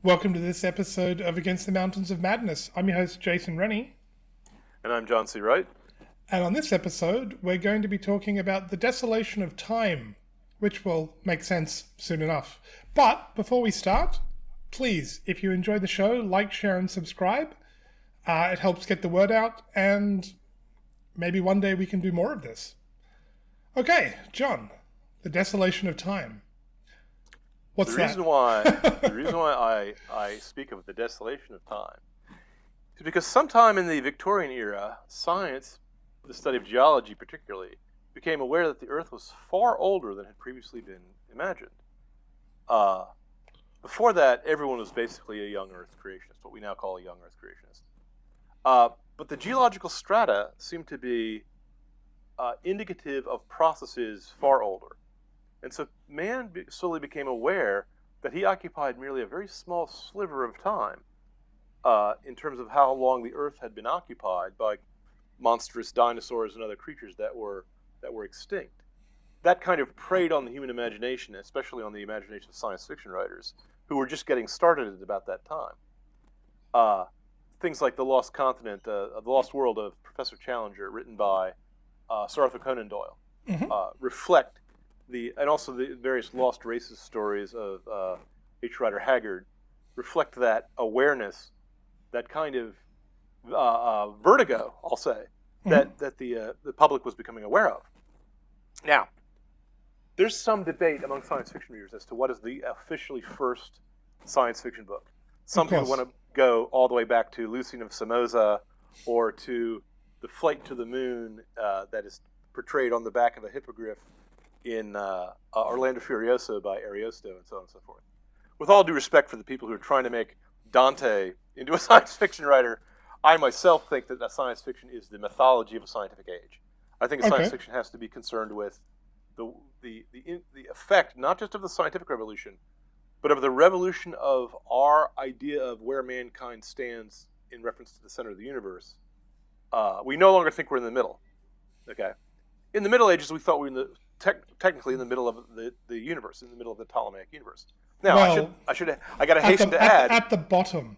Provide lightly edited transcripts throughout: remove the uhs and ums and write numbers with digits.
Welcome to this episode of Against the Mountains of Madness. I'm your host, Jason Rennie. And I'm John C. Wright. And on this episode, we're going to be talking about the desolation of time, which will make sense soon enough. But before we start, please, if you enjoy the show, like, share, and subscribe. It helps get the word out, and maybe one day we can do more of this. Okay, John, the desolation of time. What's The reason why I speak of the desolation of time is because sometime in the Victorian era, science, the study of geology particularly, became aware that the Earth was far older than had previously been imagined. Before that, everyone was basically a young Earth creationist, what we now call a young Earth creationist. But the geological strata seem to be indicative of processes far older. And so man slowly became aware that he occupied merely a very small sliver of time in terms of how long the Earth had been occupied by monstrous dinosaurs and other creatures that were extinct. That kind of preyed on the human imagination, especially on the imagination of science fiction writers, who were just getting started at about that time. Things like The Lost Continent, The Lost World of Professor Challenger, written by Sir Arthur Conan Doyle, reflect and also the various lost races stories of H. Rider Haggard reflect that awareness, that kind of vertigo, I'll say, that the public was becoming aware of. Now, there's some debate among science fiction readers as to what is the officially first science fiction book. Some people want to go all the way back to Lucian of Samoza or to the flight to the moon that is portrayed on the back of a hippogriff in Orlando Furioso by Ariosto, and so on and so forth. With all due respect for the people who are trying to make Dante into a science fiction writer, I myself think that science fiction is the mythology of a scientific age. I think science fiction has to be concerned with the effect, not just of the scientific revolution, but of the revolution of our idea of where mankind stands in reference to the center of the universe. We no longer think we're in the middle. Okay, in the Middle Ages, we thought we were technically in the middle of the universe, in the middle of the Ptolemaic universe. Now, I got to hasten to add, at the bottom.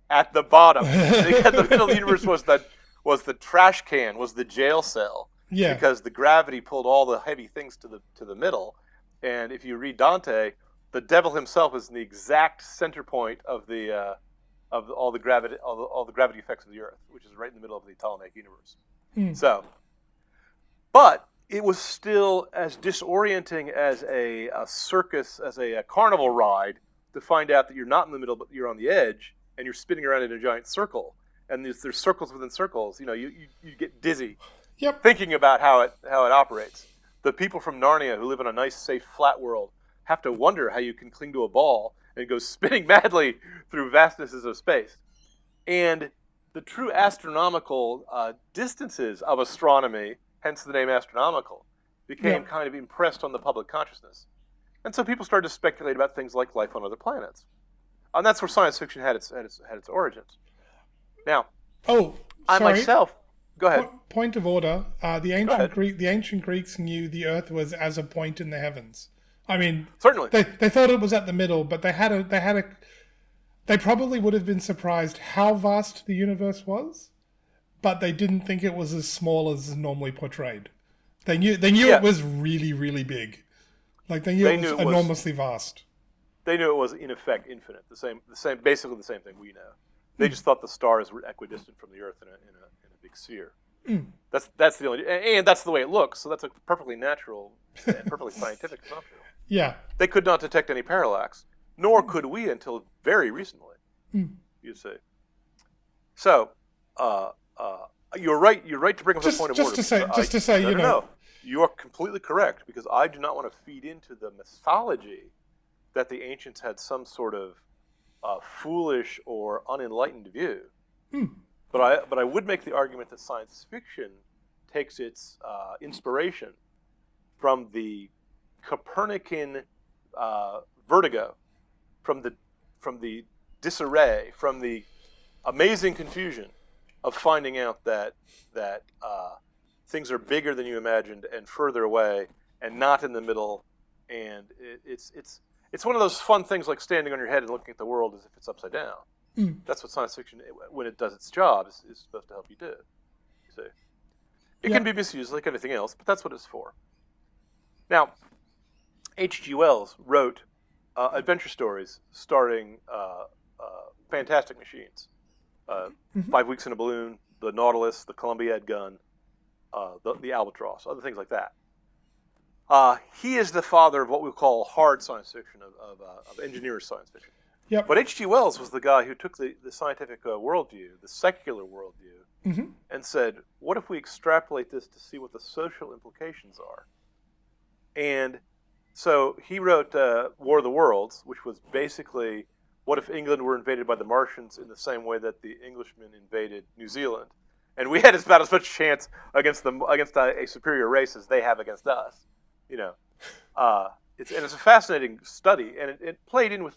At the bottom, the middle of the universe was the trash can, was the jail cell. Yeah. Because the gravity pulled all the heavy things to the middle, and if you read Dante, the devil himself is in the exact center point of all the gravity effects of the Earth, which is right in the middle of the Ptolemaic universe. So, but it was still as disorienting as a circus, as a carnival ride, to find out that you're not in the middle, but you're on the edge, and you're spinning around in a giant circle. And there's circles within circles. You get dizzy thinking about how it operates. The people from Narnia who live in a nice, safe, flat world have to wonder how you can cling to a ball and go spinning madly through vastnesses of space. And the true astronomical distances of astronomy, hence the name astronomical, became kind of impressed on the public consciousness. And so people started to speculate about things like life on other planets. And that's where science fiction had its origins. Now, I myself, go ahead. Point of order. The ancient Greeks knew the Earth was as a point in the heavens. I mean, certainly they thought it was at the middle, but they probably would have been surprised how vast the universe was, but they didn't think it was as small as is normally portrayed. They knew it was really, really big. Like they knew it was enormously vast. They knew it was in effect infinite. Basically the same thing we know. They just thought the stars were equidistant from the Earth in a big sphere. That's the only, and that's the way it looks. So that's a perfectly natural and perfectly scientific assumption. Yeah. They could not detect any parallax, nor could we until very recently. You see. So, you're right. You're right to bring up the point of order. Just to say, No, you are completely correct, because I do not want to feed into the mythology that the ancients had some sort of foolish or unenlightened view. But I would make the argument that science fiction takes its inspiration from the Copernican vertigo, from the disarray, from the amazing confusion of finding out that things are bigger than you imagined and further away and not in the middle, and it's one of those fun things like standing on your head and looking at the world as if it's upside down. That's what science fiction, when it does its job, is supposed to help you do. You see, it can be misused like anything else, but that's what it's for. Now, H.G. Wells wrote adventure stories starring fantastic machines. 5 Weeks in a Balloon, the Nautilus, the Columbiad gun, the Albatross, other things like that. He is the father of what we call hard science fiction, of engineer's science fiction. Yep. But H.G. Wells was the guy who took the scientific worldview, the secular worldview, and said, what if we extrapolate this to see what the social implications are? And so he wrote War of the Worlds, which was basically, what if England were invaded by the Martians in the same way that the Englishmen invaded New Zealand? And we had about as much chance against a superior race as they have against us. It's a fascinating study, and it played in with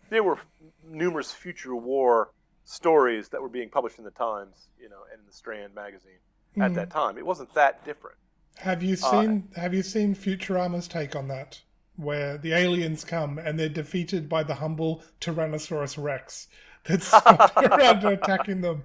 there were numerous future war stories that were being published in the Times, and in the Strand magazine at that time. It wasn't that different. Have you seen Futurama's take on that, where the aliens come and they're defeated by the humble Tyrannosaurus Rex that's around attacking them?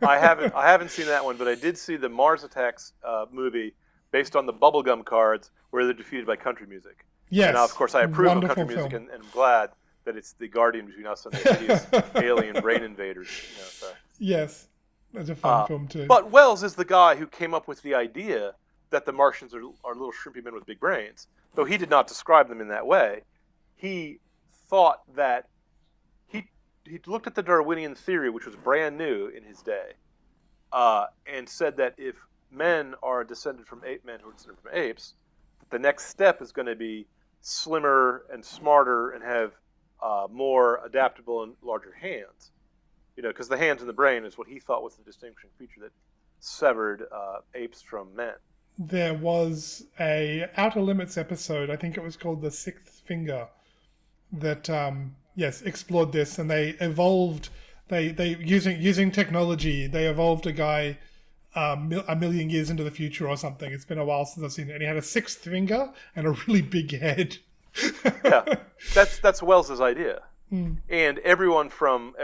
I haven't seen that one, but I did see the Mars Attacks movie based on the bubblegum cards where they're defeated by country music. Yes. And now, of course, I approve of country film. music, and I'm glad that it's the guardian between us and the hideous alien brain invaders. So. Yes, that's a fun film too. But Wells is the guy who came up with the idea that the Martians are little shrimpy men with big brains. Though he did not describe them in that way, he thought that he looked at the Darwinian theory, which was brand new in his day, and said that if men are descended from men who are descended from apes, that the next step is going to be slimmer and smarter and have more adaptable and larger hands. Because the hands and the brain is what he thought was the distinguishing feature that severed apes from men. There was a Outer Limits episode, I think it was called The Sixth Finger, that explored this, and they evolved. They using technology, they evolved a guy a million years into the future or something. It's been a while since I've seen it, and he had a sixth finger and a really big head. Yeah, that's Wells's idea, and everyone from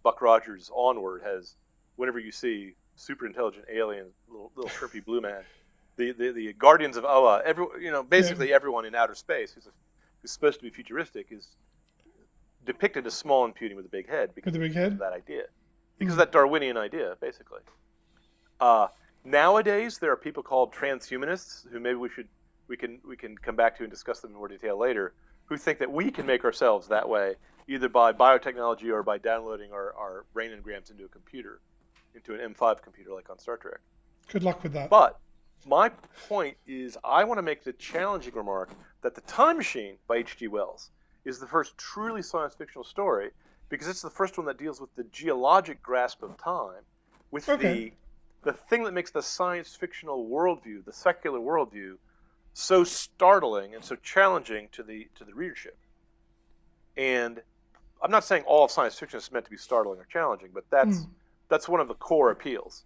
Buck Rogers onward has, whenever you see super intelligent alien, little shrimpy blue man, the Guardians of Oa, basically everyone in outer space who's supposed to be futuristic is depicted as small and puny with a big head because of that idea, because of that Darwinian idea, basically. Nowadays, there are people called transhumanists who maybe we can come back to and discuss them in more detail later, who think that we can make ourselves that way, either by biotechnology or by downloading our brain engrams into a computer, into an M5 computer like on Star Trek. Good luck with that. But my point is, I want to make the challenging remark that The Time Machine by H.G. Wells is the first truly science fictional story, because it's the first one that deals with the geologic grasp of time, with the thing that makes the science fictional worldview, the secular worldview, so startling and so challenging to the readership. And I'm not saying all of science fiction is meant to be startling or challenging, but that's one of the core appeals.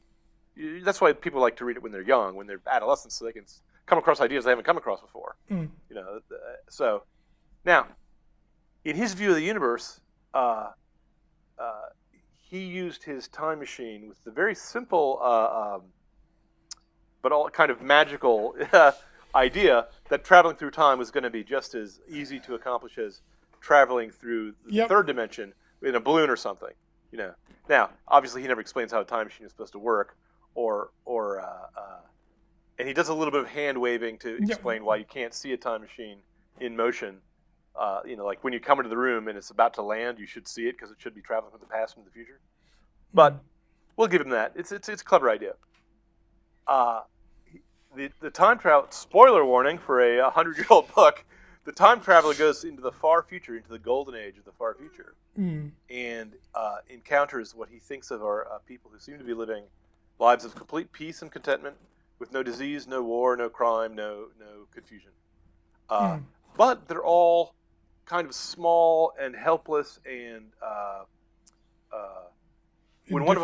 That's why people like to read it when they're young, when they're adolescents, so they can come across ideas they haven't come across before. So now, in his view of the universe, he used his time machine with the very simple but all kind of magical idea that traveling through time was going to be just as easy to accomplish as traveling through the third dimension in a balloon or something. Now, obviously, he never explains how a time machine is supposed to work, and he does a little bit of hand waving to explain why you can't see a time machine in motion. Like when you come into the room and it's about to land, you should see it because it should be traveling from the past into the future. But we'll give him that. It's a clever idea. The time travel, spoiler warning for a 100-year-old book, the time traveler goes into the far future, into the golden age of the far future, and encounters what he thinks of are people who seem to be living lives of complete peace and contentment, with no disease, no war, no crime, no confusion. But they're all kind of small and helpless, and when one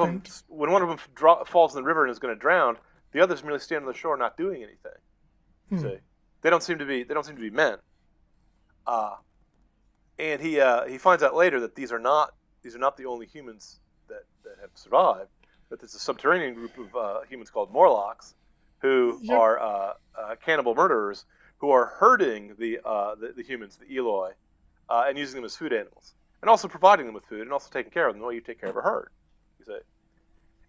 of them falls in the river and is going to drown, the others merely stand on the shore, not doing anything. See, they don't seem to be men. And he finds out later that these are not the only humans that have survived. That there's a subterranean group of humans called Morlocks, who Yep. are cannibal murderers who are herding the humans, the Eloi, and using them as food animals, and also providing them with food, and also taking care of them the way you take care of a herd. You say.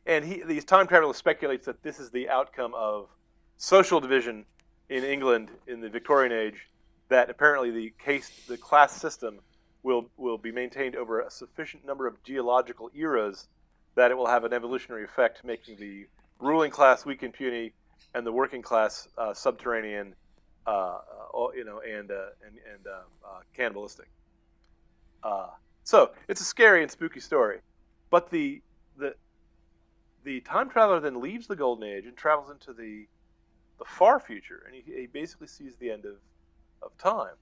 And these time travelers speculates that this is the outcome of social division in England in the Victorian age. That apparently the class system will be maintained over a sufficient number of geological eras that it will have an evolutionary effect, making the ruling class weak and puny, and the working class subterranean, and cannibalistic. So it's a scary and spooky story, but the time traveler then leaves the Golden Age and travels into the far future, and he basically sees the end of time,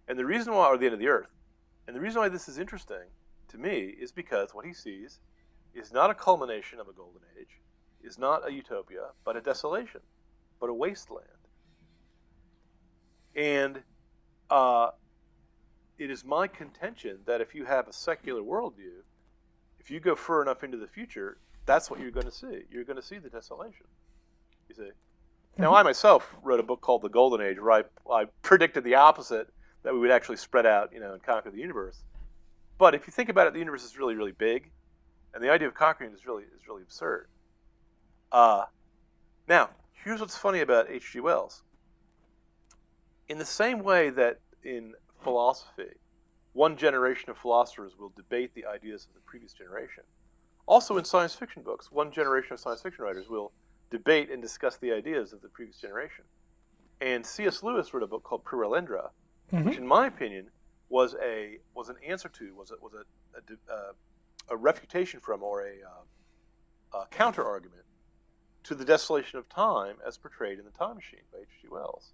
and the reason why, or the end of the Earth, and the reason why this is interesting to me is because what he sees is not a culmination of a Golden Age, is not a utopia, but a desolation, but a wasteland, and it is my contention that if you have a secular worldview, if you go far enough into the future, that's what you're going to see. You're going to see the desolation. You see. Now, I myself wrote a book called The Golden Age, where I predicted the opposite, that we would actually spread out, and conquer the universe. But if you think about it, the universe is really, really big, and the idea of conquering is really absurd. Now, here's what's funny about H.G. Wells. In the same way that in philosophy, one generation of philosophers will debate the ideas of the previous generation, also in science fiction books, one generation of science fiction writers will debate and discuss the ideas of the previous generation. And C.S. Lewis wrote a book called Purulendra, which, in my opinion, was an answer to, was a refutation from, or a counter argument to the desolation of time as portrayed in The Time Machine by H.G. Wells.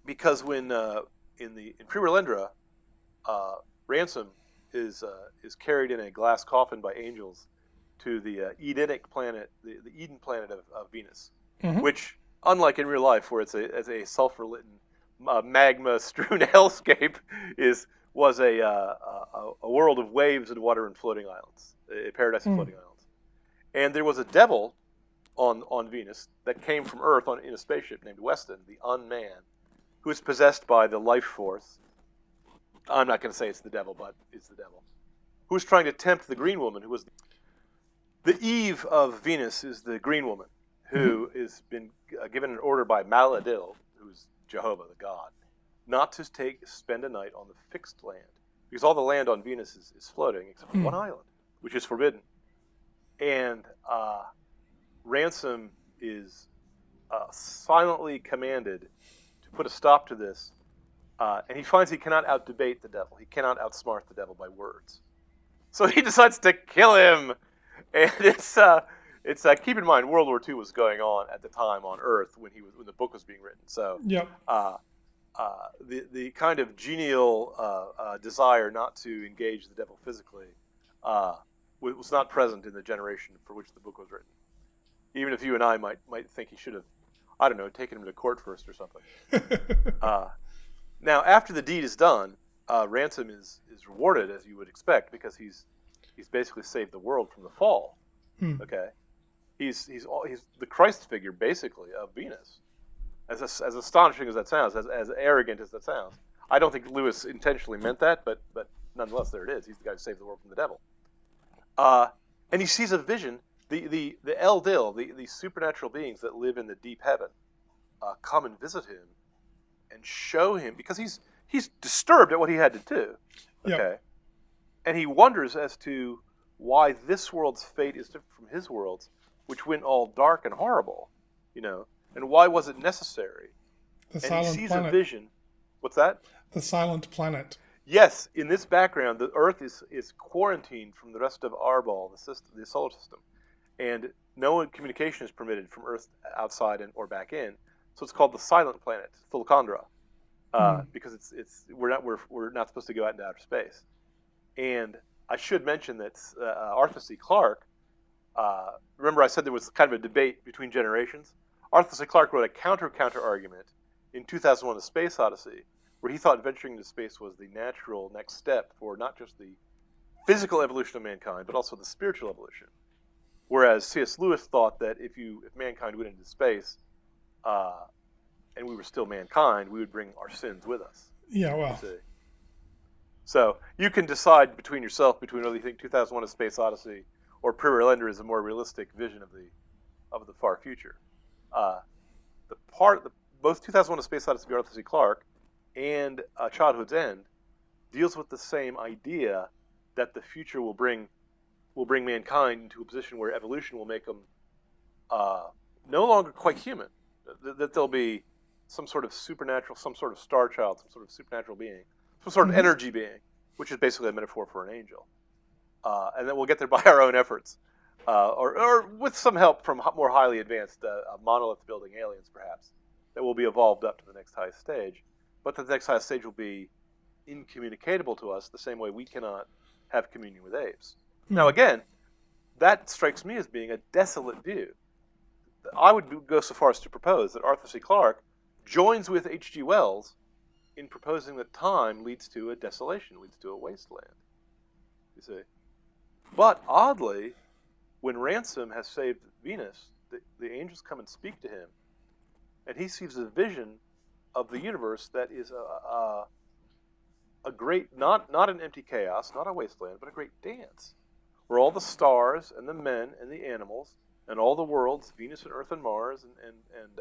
Because when in Purulendra, Ransom is carried in a glass coffin by angels to the Edenic planet, the Eden planet of Venus, which, unlike in real life, where it's a sulfur-litten, magma-strewn hellscape, was a world of waves and water and floating islands, a paradise of floating islands. And there was a devil on Venus that came from Earth in a spaceship named Weston, the Unman, who is possessed by the life force. I'm not going to say it's the devil, but it's the devil, who is trying to tempt the Green Woman, who was the Eve of Venus, is the Green Woman, who has been given an order by Maladil, who's Jehovah, the god, not to spend a night on the fixed land, because all the land on Venus is floating except for one island, which is forbidden. And Ransom is silently commanded to put a stop to this, and he finds he cannot out-debate the devil. He cannot outsmart the devil by words. So he decides to kill him. And it's keep in mind, World War II was going on at the time on Earth when the book was being written. So the kind of genial desire not to engage the devil physically was not present in the generation for which the book was written. Even if you and I might think he should have, I don't know, taken him to court first or something. Now, after the deed is done, Ransom is rewarded, as you would expect, because he's basically saved the world from the fall. Okay, he's the Christ figure, basically, of Venus. As astonishing as that sounds, as arrogant as that sounds, I don't think Lewis intentionally meant that, but nonetheless, there it is. He's the guy who saved the world from the devil. And he sees a vision. The Eldil, the supernatural beings that live in the deep heaven, come and visit him and show him, because he's disturbed at what he had to do. Okay. Yep. And he wonders as to why this world's fate is different from his world's, which went all dark and horrible, and why was it necessary? The silent planet. And he sees a vision. What's that? The silent planet. Yes, in this background, the Earth is quarantined from the rest of Arbol, the solar system, and no communication is permitted from Earth outside or back in. So it's called the silent planet, Thulkandra, because we're not supposed to go out into outer space. And I should mention that Arthur C. Clarke, remember I said there was kind of a debate between generations? Arthur C. Clarke wrote a counter argument in 2001: A Space Odyssey, where he thought venturing into space was the natural next step for not just the physical evolution of mankind, but also the spiritual evolution. Whereas C.S. Lewis thought that if mankind went into space, and we were still mankind, we would bring our sins with us. Yeah, well. So you can decide between whether you think 2001: A Space Odyssey or Prairie Lender is a more realistic vision of the far future. Both 2001: A Space Odyssey by Arthur C. Clarke and Childhood's End deals with the same idea that the future will bring mankind into a position where evolution will make them no longer quite human. That there'll be some sort of supernatural, some sort of star child, some sort of supernatural being, some sort of energy being, which is basically a metaphor for an angel. And then we'll get there by our own efforts, or with some help from more highly advanced monolith-building aliens, perhaps, that will be evolved up to the next highest stage. But the next highest stage will be incommunicatable to us the same way we cannot have communion with apes. Now, again, that strikes me as being a desolate view. I would go so far as to propose that Arthur C. Clarke joins with H.G. Wells in proposing that time leads to a desolation, leads to a wasteland. You see? But oddly, when Ransom has saved Venus, the angels come and speak to him, and he sees a vision of the universe that is a great, not an empty chaos, not a wasteland, but a great dance, where all the stars and the men and the animals and all the worlds, Venus and Earth and Mars and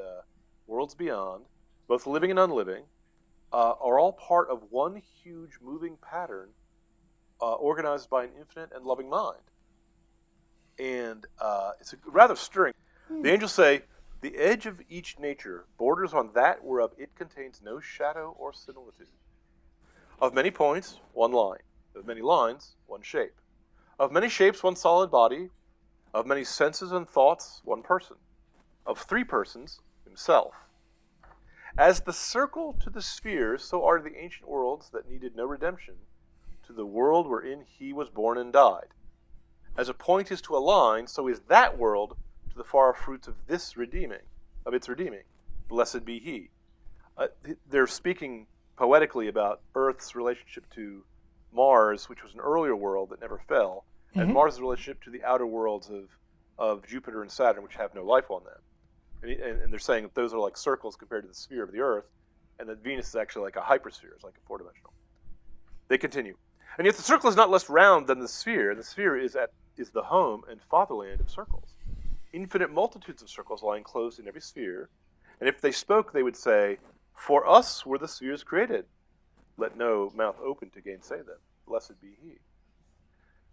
worlds beyond, both living and unliving, are all part of one huge moving pattern organized by an infinite and loving mind. And it's rather stirring. The angels say, "The edge of each nature borders on that whereof it contains no shadow or similitude. Of many points, one line. Of many lines, one shape. Of many shapes, one solid body. Of many senses and thoughts, one person. Of three persons, himself. As the circle to the sphere, so are the ancient worlds that needed no redemption to the world wherein he was born and died. As a point is to a line, so is that world to the far fruits of its redeeming. Blessed be he." They're speaking poetically about Earth's relationship to Mars, which was an earlier world that never fell, and Mars' relationship to the outer worlds of Jupiter and Saturn, which have no life on them. And they're saying that those are like circles compared to the sphere of the Earth, and that Venus is actually like a hypersphere, it's like a four-dimensional. They continue. "And yet the circle is not less round than the sphere, and the sphere is the home and fatherland of circles. Infinite multitudes of circles lie enclosed in every sphere, and if they spoke, they would say, 'For us were the spheres created. Let no mouth open to gainsay them. Blessed be he.'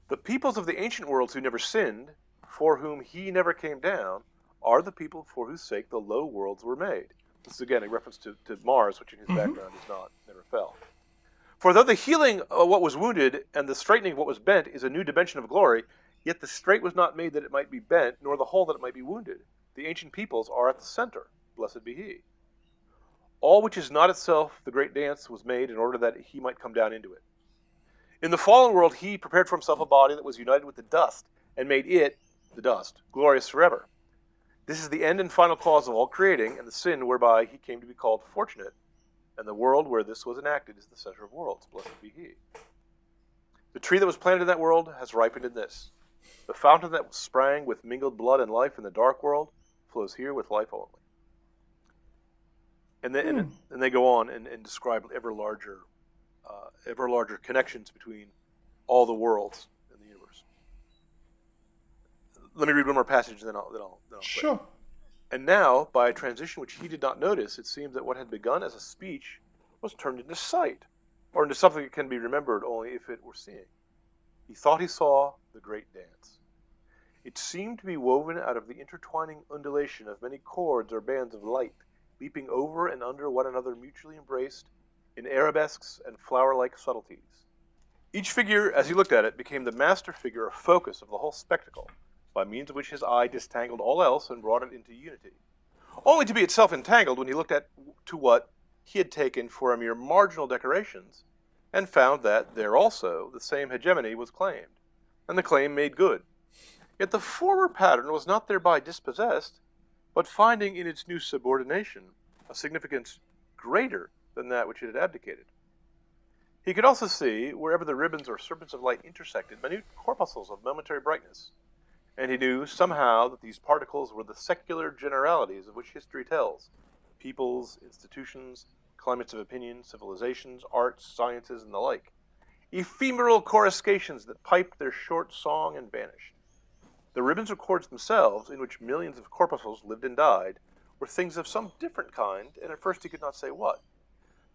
The peoples of the ancient worlds who never sinned, for whom he never came down, are the people for whose sake the low worlds were made." This is again a reference to Mars, which in his background is never fell. "For though the healing of what was wounded and the straightening of what was bent is a new dimension of glory, yet the straight was not made that it might be bent, nor the whole that it might be wounded. The ancient peoples are at the center. Blessed be he. All which is not itself the great dance was made in order that he might come down into it. In the fallen world he prepared for himself a body that was united with the dust, and made it, the dust, glorious forever. This is the end and final cause of all creating, and the sin whereby he came to be called fortunate, and the world where this was enacted is the center of worlds. Blessed be he. The tree that was planted in that world has ripened in this. The fountain that sprang with mingled blood and life in the dark world flows here with life only." And they go on and describe ever larger connections between all the worlds in the universe. Let me read one more passage, and then I'll Sure. quit. "And now, by a transition which he did not notice, it seems that what had begun as a speech was turned into sight, or into something that can be remembered only if it were seeing. He thought he saw the great dance. It seemed to be woven out of the intertwining undulation of many chords or bands of light, leaping over and under one another mutually embraced in arabesques and flower-like subtleties. Each figure, as he looked at it, became the master figure or focus of the whole spectacle, by means of which his eye distangled all else and brought it into unity, only to be itself entangled when he looked to what he had taken for a mere marginal decorations, and found that there also the same hegemony was claimed, and the claim made good. Yet the former pattern was not thereby dispossessed, but finding in its new subordination a significance greater than that which it had abdicated. He could also see, wherever the ribbons or serpents of light intersected, minute corpuscles of momentary brightness, and he knew somehow that these particles were the secular generalities of which history tells: peoples, institutions, climates of opinion, civilizations, arts, sciences, and the like. Ephemeral coruscations that piped their short song and vanished. The ribbons or cords themselves, in which millions of corpuscles lived and died, were things of some different kind, and at first he could not say what.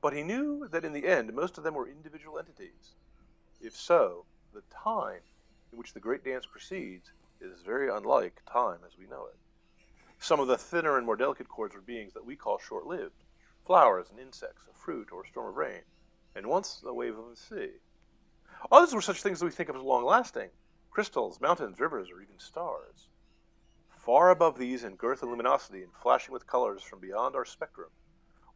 But he knew that in the end most of them were individual entities. If so, the time in which the great dance proceeds is very unlike time as we know it. Some of the thinner and more delicate cords were beings that we call short-lived: flowers and insects, a fruit or a storm of rain, and once a wave of the sea. Others were such things that we think of as long-lasting: crystals, mountains, rivers, or even stars. Far above these in girth and luminosity, and flashing with colors from beyond our spectrum,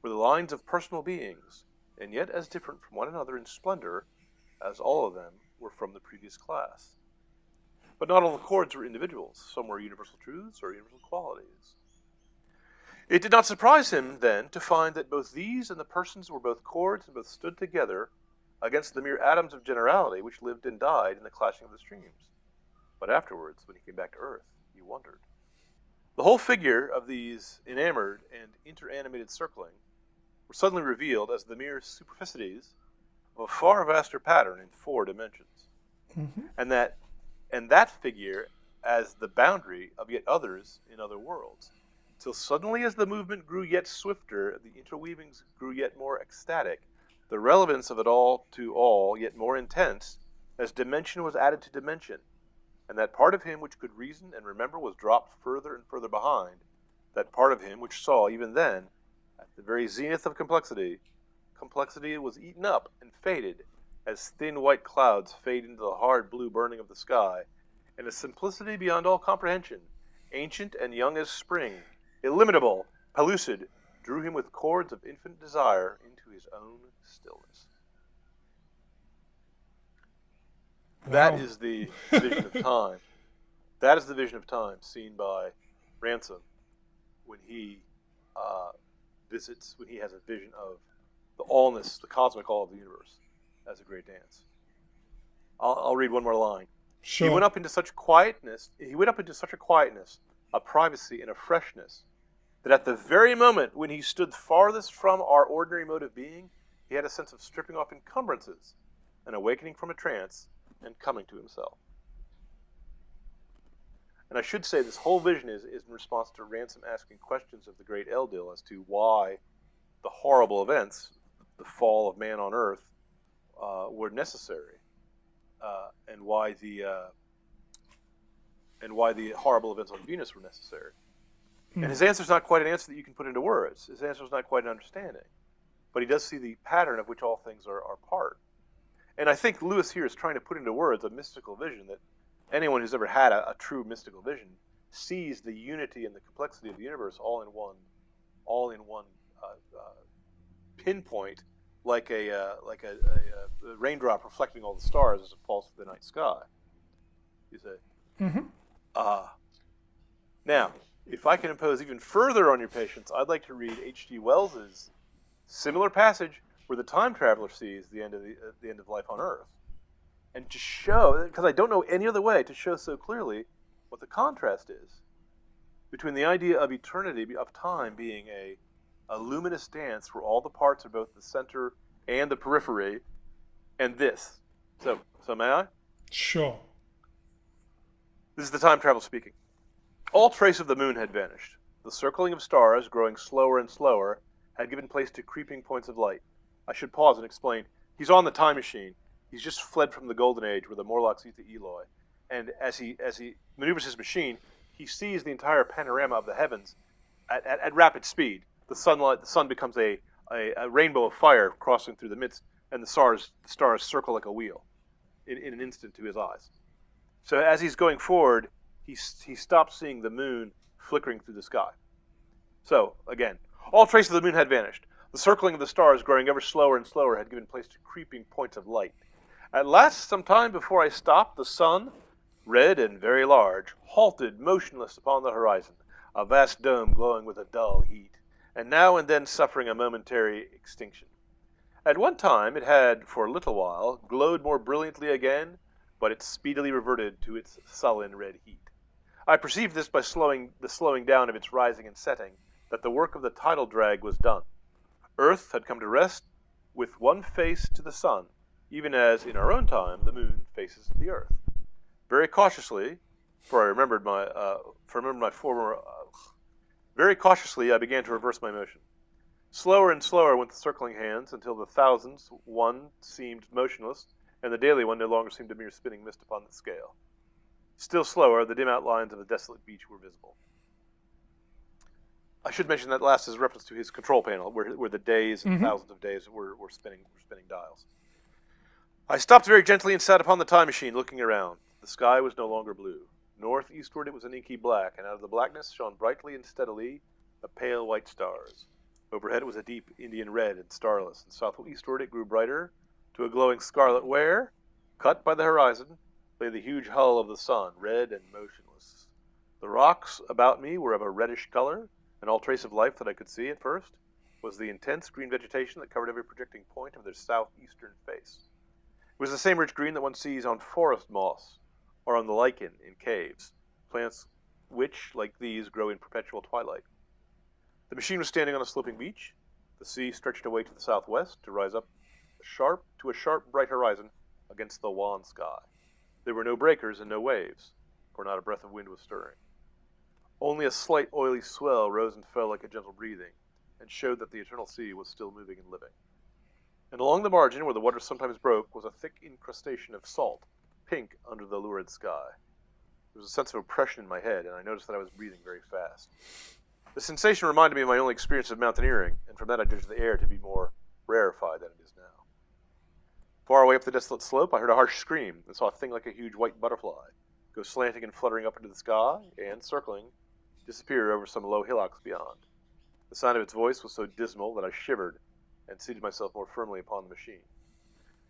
were the lines of personal beings, and yet as different from one another in splendor as all of them were from the previous class. But not all the chords were individuals. Some were universal truths or universal qualities. It did not surprise him, then, to find that both these and the persons were both chords and both stood together against the mere atoms of generality which lived and died in the clashing of the streams. But afterwards, when he came back to Earth, he wondered. The whole figure of these enamored and interanimated circling were suddenly revealed as the mere superficities of a far vaster pattern in 4 dimensions, and that figure as the boundary of yet others in other worlds, till suddenly as the movement grew yet swifter, the interweavings grew yet more ecstatic, the relevance of it all to all yet more intense, as dimension was added to dimension, and that part of him which could reason and remember was dropped further and further behind, that part of him which saw even then, at the very zenith of complexity was eaten up and faded, as thin white clouds fade into the hard blue burning of the sky, and a simplicity beyond all comprehension, ancient and young as spring, illimitable, pellucid, drew him with cords of infinite desire into his own stillness. Wow. That is the vision of time. That is the vision of time seen by Ransom when he when he has a vision of the allness, the cosmic all of the universe as a great dance. I'll read one more line. Sure. He went up into such a quietness, a privacy, and a freshness, that at the very moment when he stood farthest from our ordinary mode of being, he had a sense of stripping off encumbrances, and awakening from a trance, and coming to himself. And I should say this whole vision is in response to Ransom asking questions of the great Eldil as to why the horrible events, the fall of man on Earth, were necessary, and why the horrible events on Venus were necessary. And his answer is not quite an answer that you can put into words. His answer is not quite an understanding. But he does see the pattern of which all things are part. And I think Lewis here is trying to put into words a mystical vision that anyone who's ever had a true mystical vision sees the unity and the complexity of the universe all in one pinpoint, like a raindrop reflecting all the stars as it falls through the night sky. You say. Now, if I can impose even further on your patience, I'd like to read H.G. Wells's similar passage where the time traveler sees the end of life on Earth, and to show, because I don't know any other way to show so clearly what the contrast is between the idea of eternity, of time being a luminous dance where all the parts are both the center and the periphery, and this. So may I? Sure. This is the time travel speaking. All trace of the moon had vanished. The circling of stars, growing slower and slower, had given place to creeping points of light. I should pause and explain. He's on the time machine. He's just fled from the Golden Age where the Morlocks eat the Eloi. And as he maneuvers his machine, he sees the entire panorama of the heavens at rapid speed. The sun becomes a rainbow of fire crossing through the midst, and the stars circle like a wheel in an instant to his eyes. So as he's going forward, he stops seeing the moon flickering through the sky. So, again, all trace of the moon had vanished. The circling of the stars, growing ever slower and slower, had given place to creeping points of light. At last, some time before I stopped, the sun, red and very large, halted motionless upon the horizon, a vast dome glowing with a dull heat. and now and then suffering a momentary extinction. At one time it had, for a little while, glowed more brilliantly again, but it speedily reverted to its sullen red heat. I perceived this by the slowing down of its rising and setting, that the work of the tidal drag was done. Earth had come to rest with one face to the sun, even as, in our own time, the moon faces the earth. Very cautiously, very cautiously I began to reverse my motion. Slower and slower went the circling hands, until the thousandth one seemed motionless, and the daily one no longer seemed a mere spinning mist upon the scale. Still slower, the dim outlines of the desolate beach were visible. I should mention that last is reference to his control panel, where the days and thousands of days were spinning dials. I stopped very gently and sat upon the time machine, looking around. The sky was no longer blue. Northeastward it was an inky black, and out of the blackness shone brightly and steadily the pale white stars. Overhead it was a deep Indian red and starless, and southeastward it grew brighter to a glowing scarlet where, cut by the horizon, lay the huge hull of the sun, red and motionless. The rocks about me were of a reddish color, and all trace of life that I could see at first was the intense green vegetation that covered every projecting point of their southeastern face. It was the same rich green that one sees on forest moss or on the lichen in caves, plants which, like these, grow in perpetual twilight. The machine was standing on a sloping beach. The sea stretched away to the southwest to rise up to a sharp, bright horizon against the wan sky. There were no breakers and no waves, for not a breath of wind was stirring. Only a slight oily swell rose and fell like a gentle breathing, and showed that the eternal sea was still moving and living. And along the margin, where the water sometimes broke, was a thick incrustation of salt, pink under the lurid sky. There was a sense of oppression in my head, and I noticed that I was breathing very fast. The sensation reminded me of my only experience of mountaineering, and from that I judged the air to be more rarefied than it is now. Far away up the desolate slope, I heard a harsh scream, and saw a thing like a huge white butterfly go slanting and fluttering up into the sky, and, circling, disappear over some low hillocks beyond. The sound of its voice was so dismal that I shivered and seated myself more firmly upon the machine.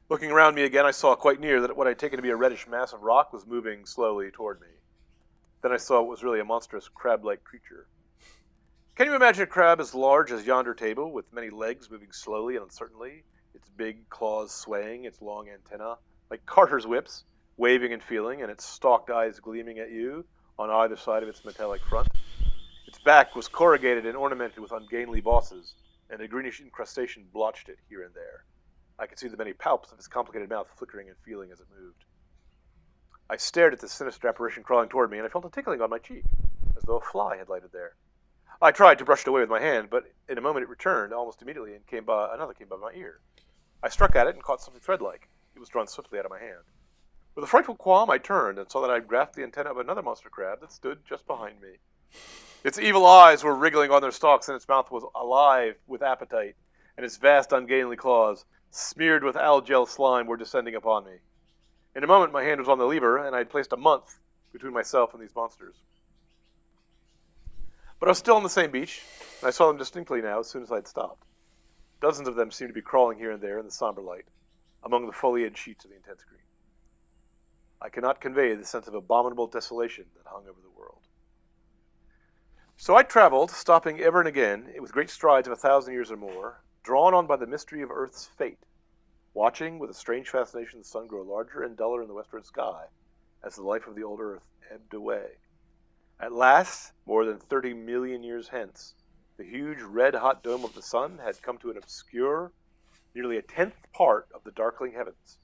Looking around me again, I saw quite near that what I had taken to be a reddish mass of rock was moving slowly toward me. Then I saw what was really a monstrous crab-like creature. Can you imagine a crab as large as yonder table, with many legs moving slowly and uncertainly, its big claws swaying, its long antennae, like carter's whips, waving and feeling, and its stalked eyes gleaming at you on either side of its metallic front? Its back was corrugated and ornamented with ungainly bosses, and a greenish incrustation blotched it here and there. I could see the many palps of its complicated mouth flickering and feeling as it moved. I stared at this sinister apparition crawling toward me, and I felt a tickling on my cheek, as though a fly had lighted there. I tried to brush it away with my hand, but in a moment it returned almost immediately, and another came by my ear. I struck at it and caught something thread-like. It was drawn swiftly out of my hand. With a frightful qualm, I turned and saw that I had grasped the antenna of another monster crab that stood just behind me. Its evil eyes were wriggling on their stalks, and its mouth was alive with appetite, and its vast, ungainly claws, smeared with algel slime, were descending upon me. In a moment, my hand was on the lever, and I had placed a month between myself and these monsters. But I was still on the same beach, and I saw them distinctly now as soon as I had stopped. Dozens of them seemed to be crawling here and there in the somber light, among the foliage sheets of the intense green. I cannot convey the sense of abominable desolation that hung over the world. So I traveled, stopping ever and again, with great strides of 1,000 years or more, drawn on by the mystery of Earth's fate, watching with a strange fascination the sun grow larger and duller in the westward sky, as the life of the old Earth ebbed away. At last, more than 30 million years hence, the huge red-hot dome of the sun had come to an obscure, nearly a tenth part of the darkling heavens.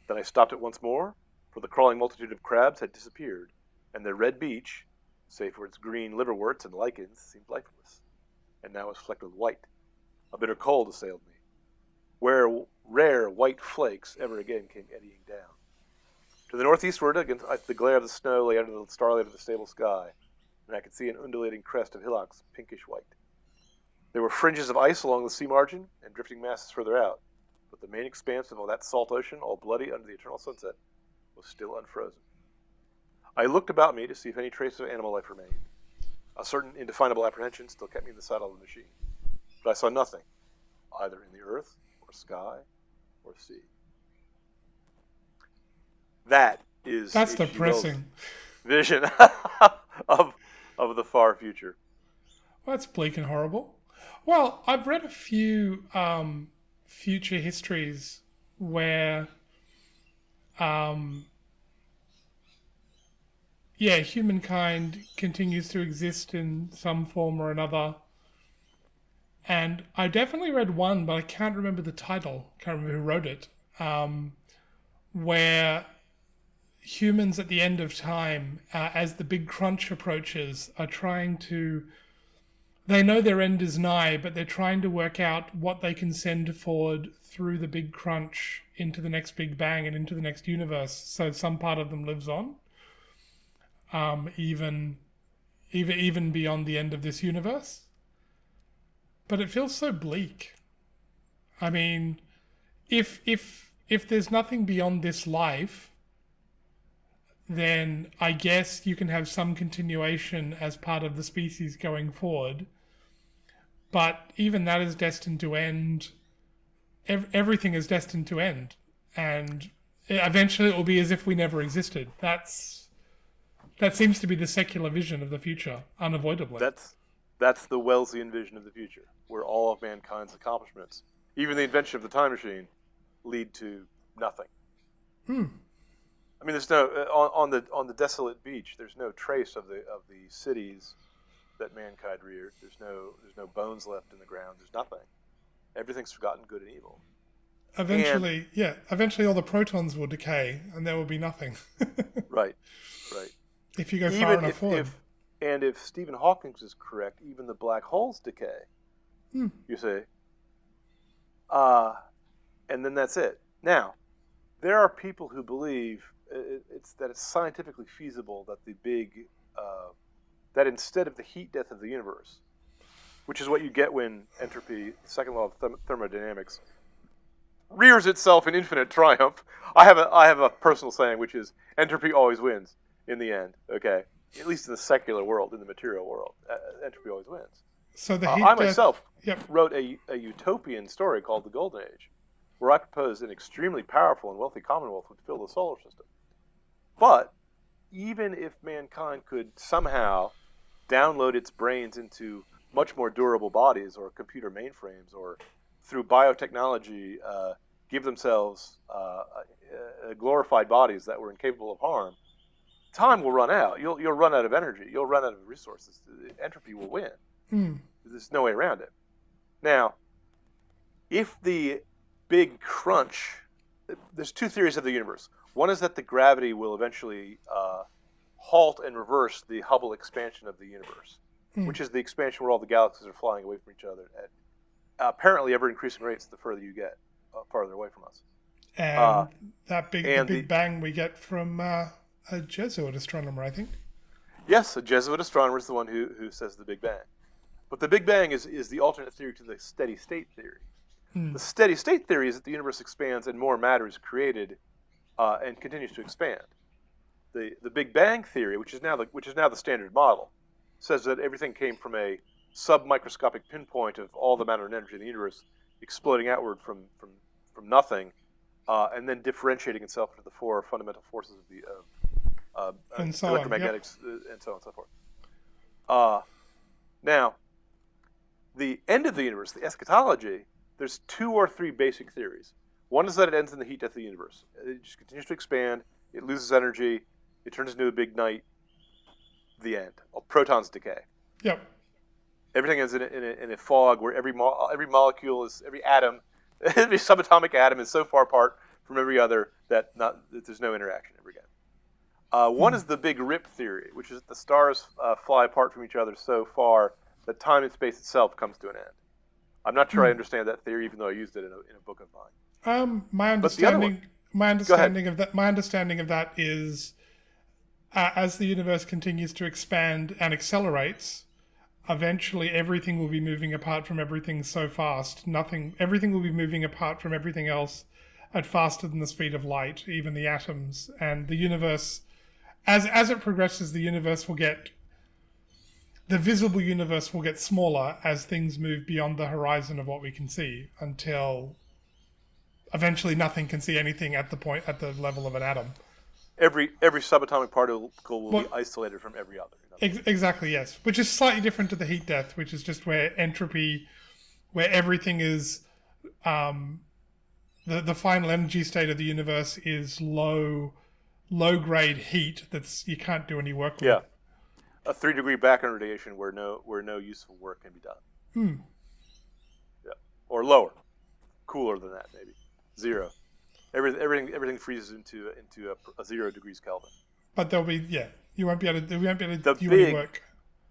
Then I stopped it once more, for the crawling multitude of crabs had disappeared, and the red beach, save for its green liverworts and lichens, seemed lifeless, and now was flecked with white. A bitter cold assailed me, where rare white flakes ever again came eddying down. To the northeastward, against the glare of the snow, lay under the starlight of the stable sky, and I could see an undulating crest of hillocks, pinkish white. There were fringes of ice along the sea margin, and drifting masses further out, but the main expanse of all that salt ocean, all bloody under the eternal sunset, was still unfrozen. I looked about me to see if any trace of animal life remained. A certain indefinable apprehension still kept me in the saddle of the machine, but I saw nothing, either in the earth, or sky, or sea. That's depressing. Vision of the far future. Well, that's bleak and horrible. Well, I've read a few future histories where, um, yeah, humankind continues to exist in some form or another. And I definitely read one, but I can't remember the title. Can't remember who wrote it. Where humans at the end of time, as the big crunch approaches, are trying to. They know their end is nigh, but they're trying to work out what they can send forward through the big crunch into the next big bang and into the next universe. So some part of them lives on, even beyond the end of this universe. But it feels so bleak. I mean, if there's nothing beyond this life, then I guess you can have some continuation as part of the species going forward. But even that is destined to end. Everything is destined to end. And eventually it will be as if we never existed. That seems to be the secular vision of the future, unavoidably. That's the Wellesian vision of the future, where all of mankind's accomplishments, even the invention of the time machine, lead to nothing. I mean, there's no on the desolate beach. There's no trace of the cities that mankind reared. There's no bones left in the ground. There's nothing. Everything's forgotten, good and evil. Eventually all the protons will decay, and there will be nothing. Right. If you go far enough forward. If Stephen Hawking is correct, even the black holes decay. You say. And then that's it. Now, there are people who believe it's scientifically feasible that that instead of the heat death of the universe, which is what you get when entropy, the second law of thermodynamics, rears itself in infinite triumph. I have a personal saying, which is entropy always wins in the end. Okay, at least in the secular world, in the material world, entropy always wins. So the heat I myself Yep. wrote a utopian story called The Golden Age, where I proposed an extremely powerful and wealthy commonwealth would fill the solar system. But even if mankind could somehow download its brains into much more durable bodies or computer mainframes, or through biotechnology give themselves glorified bodies that were incapable of harm, time will run out. You'll run out of energy. You'll run out of resources. Entropy will win. There's no way around it. Now, if the big crunch, there's two theories of the universe. One is that the gravity will eventually halt and reverse the Hubble expansion of the universe, which is the expansion where all the galaxies are flying away from each other at apparently ever-increasing rates the further you get farther away from us. And that big bang we get from a Jesuit astronomer, I think. Yes, a Jesuit astronomer is the one who says the Big Bang. But the Big Bang is the alternate theory to the steady state theory. The steady state theory is that the universe expands and more matter is created and continues to expand. The Big Bang theory, which is now the standard model, says that everything came from a submicroscopic pinpoint of all the matter and energy in the universe exploding outward from nothing, and then differentiating itself into the four fundamental forces of electromagnetics, and so on and so forth. Now, the end of the universe, the eschatology, there's two or three basic theories. One is that it ends in the heat death of the universe. It just continues to expand. It loses energy. It turns into a big night. The end. Protons decay. Yep. Everything is in a fog where every molecule is, every atom, every subatomic atom is so far apart from every other that there's no interaction ever again. One is the Big Rip theory, which is that the stars fly apart from each other so far that time and space itself comes to an end. I'm not sure I understand that theory, even though I used it in a book of mine. My understanding of that is, as the universe continues to expand and accelerates, eventually everything will be moving apart from everything so fast. Everything will be moving apart from everything else at faster than the speed of light, even the atoms. And the universe, as it progresses, the visible universe will get smaller as things move beyond the horizon of what we can see, until eventually nothing can see anything at the level of an atom. every subatomic particle will be Well, isolated from every other. exactly, yes. Which is slightly different to the heat death, which is just where entropy, where everything is, um, the final energy state of the universe is low grade heat that's you can't do any work with. Yeah, a 3-degree background radiation where no useful work can be done. Hmm. Yeah, or lower, cooler than that maybe, 0. Everything freezes into a 0 degrees Kelvin. But there'll be you won't be able to The do any big work.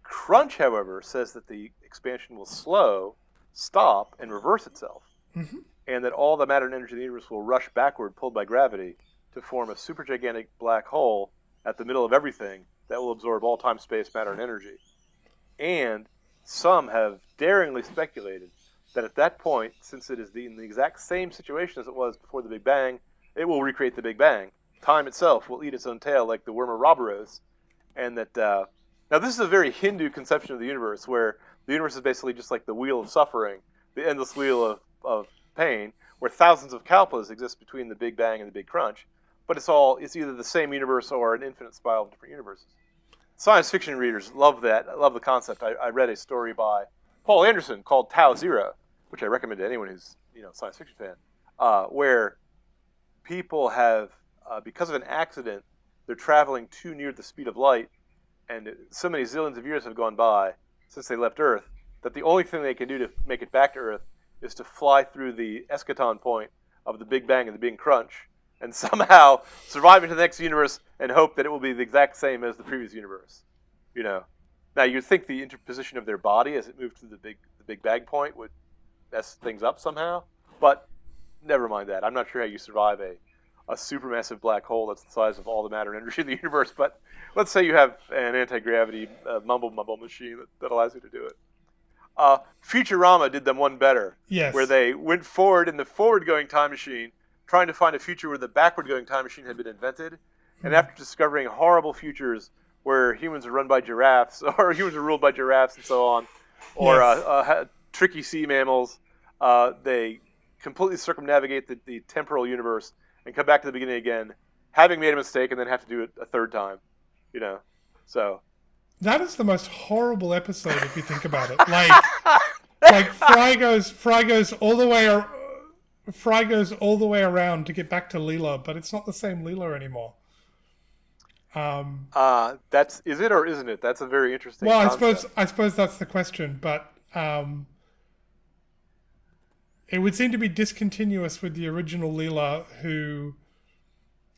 crunch, however, says that the expansion will stop, and reverse itself, Mm-hmm. and that all the matter and energy of the universe will rush backward, pulled by gravity, to form a supergigantic black hole at the middle of everything that will absorb all time, space, matter, and energy. And some have daringly speculated that at that point, since it is in the exact same situation as it was before the Big Bang, it will recreate the Big Bang. Time itself will eat its own tail like the worm Ouroboros, and that now this is a very Hindu conception of the universe, where the universe is basically just like the wheel of suffering, the endless wheel of pain, where thousands of kalpas exist between the Big Bang and the Big Crunch, but it's either the same universe or an infinite spiral of different universes. Science fiction readers love that. I love the concept. I read a story by Paul Anderson called Tau Zero, which I recommend to anyone who's a science fiction fan, where people have, because of an accident, they're traveling too near the speed of light, and so many zillions of years have gone by since they left Earth that the only thing they can do to make it back to Earth is to fly through the eschaton point of the Big Bang and the Big Crunch, and somehow survive into the next universe and hope that it will be the exact same as the previous universe. Now you'd think the interposition of their body as it moved through the Big Bang point would mess things up somehow, but never mind that. I'm not sure how you survive a supermassive black hole that's the size of all the matter and energy of the universe, but let's say you have an anti-gravity mumble machine that allows you to do it. Futurama did them one better, Yes. where they went forward in the forward-going time machine, trying to find a future where the backward-going time machine had been invented, and after discovering horrible futures where humans are run by giraffes, or humans are ruled by giraffes and so on, or Yes. Tricky sea mammals, they completely circumnavigate the temporal universe and come back to the beginning again, having made a mistake, and then have to do it a third time. So That is the most horrible episode if you think about it. Like Fry goes all the way around to get back to Leela, but it's not the same Leela anymore. is it or isn't it? That's a very interesting Well, concept. I suppose that's the question, but it would seem to be discontinuous with the original Leela, who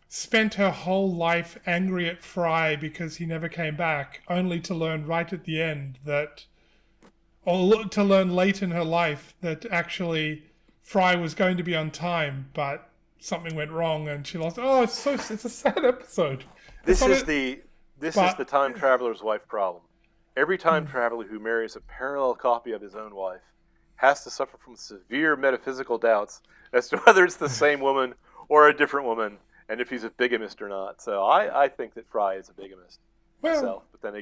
spent her whole life angry at Fry because he never came back, only to learn right at the end or to learn late in her life that actually Fry was going to be on time, but something went wrong and she lost. Oh, it's a sad episode. This is the time traveler's wife problem. Every time Hmm. traveler who marries a parallel copy of his own wife has to suffer from severe metaphysical doubts as to whether it's the same woman or a different woman, and if he's a bigamist or not. So I think that Fry is a bigamist myself. But then